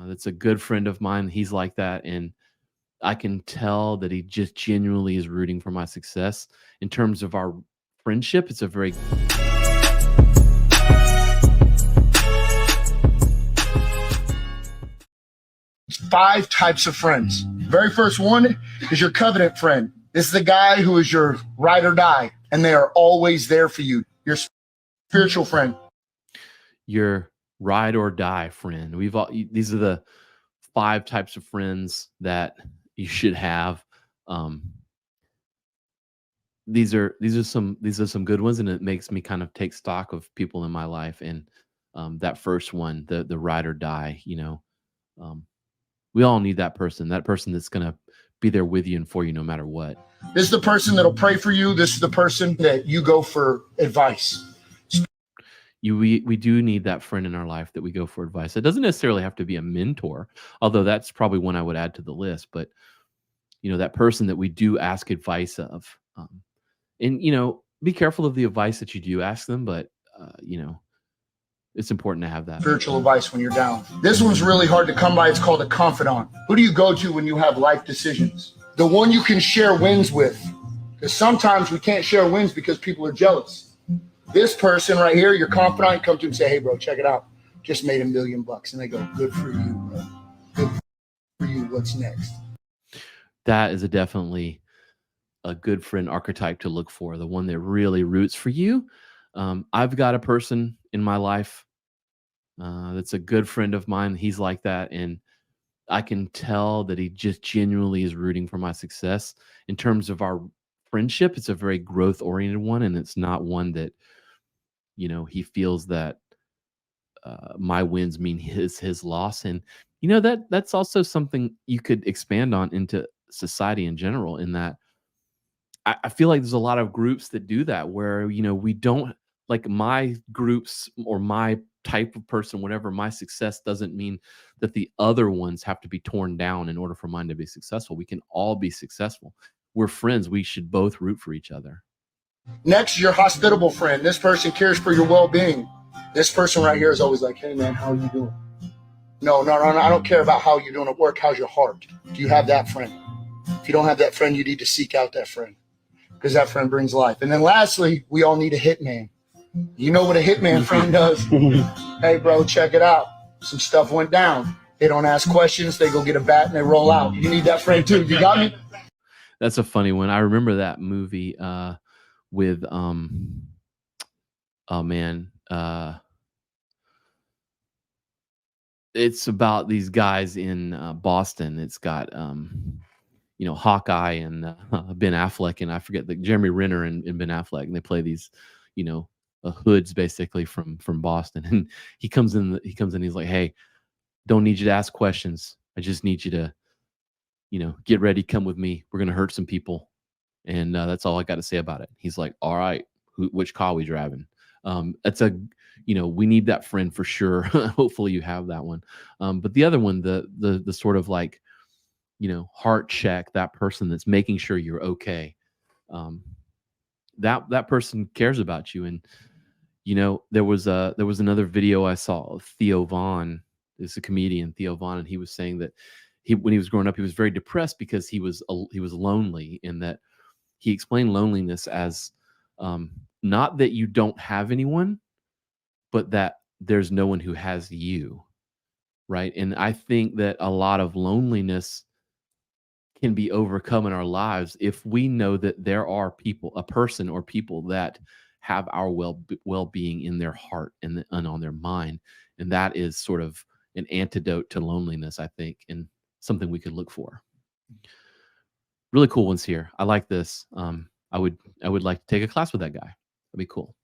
that's a good friend of mine. He's like that, and I can tell that he just genuinely is rooting for my success. In terms of our friendship, it's a very 5 types of friends. Very first one is your covenant friend. This is the guy who is your ride or die, and they are always there for you. Your spiritual friend. your ride or die friend. These are the 5 types of friends that you should have. Um, these are some good ones, and it makes me kind of take stock of people in my life. And that first one, the ride or die, um, we all need that person that's gonna be there with you and for you no matter what. This is the person that'll pray for you. This is the person that you go for advice. We do need that friend in our life that we go for advice. It doesn't necessarily have to be a mentor, although that's probably one I would add to the list. But that person that we do ask advice of, and be careful of the advice that you do ask them. But it's important to have that Spiritual advice when you're down. This one's really hard to come by. It's called a confidant. Who do you go to when you have life decisions? The one you can share wins with. Because sometimes we can't share wins because people are jealous. This person right here, your confidant, you come to and say, hey, bro, check it out. Just made $1 million. And they go, good for you, bro. Good for you. What's next? That is definitely a good friend archetype to look for, the one that really roots for you. I've got a person in my life that's a good friend of mine. He's like that, and I can tell that he just genuinely is rooting for my success. In terms of our friendship, it's a very growth-oriented one, and it's not one that he feels that my wins mean his loss. And that's also something you could expand on into society in general, in that I feel like there's a lot of groups that do that, where we don't, like, my groups or my type of person, whatever, my success doesn't mean that the other ones have to be torn down in order for mine to be successful. We can all be successful. We're friends. We should both root for each other. Next, your hospitable friend. This person cares for your well-being. This person right here is always like, hey, man, how are you doing? No, I don't care about how you're doing at work. How's your heart? Do you have that friend? If you don't have that friend, you need to seek out that friend, because that friend brings life. And then lastly, we all need a hitman. You know what a hitman friend does? Hey, bro, check it out. Some stuff went down. They don't ask questions. They go get a bat and they roll out. You need that friend too. You got me? That's a funny one. I remember that movie with oh man, it's about these guys in Boston. It's got Hawkeye and Ben Affleck, and I forget, Jeremy Renner and Ben Affleck, and they play these hoods basically from Boston. And he comes in. He's like, hey, don't need you to ask questions. I just need you to get ready, come with me. We're gonna hurt some people, and that's all I got to say about it. He's like, all right, which car we driving? That's we need that friend for sure. Hopefully you have that one. But the other one, the sort of like, heart check, that person that's making sure you're okay. That person cares about you. And there was another video I saw of Theo Vaughn. Is a comedian, Theo Vaughn, and he was saying that when he was growing up, he was very depressed because he was lonely, and that he explained loneliness as not that you don't have anyone, but that there's no one who has you, right? And I think that a lot of loneliness can be overcome in our lives if we know that there are people, a person or people that have our well-being in their heart and on their mind. And that is sort of an antidote to loneliness, I think, and something we could look for. Really cool ones here. I like this. I would like to take a class with that guy. That'd be cool.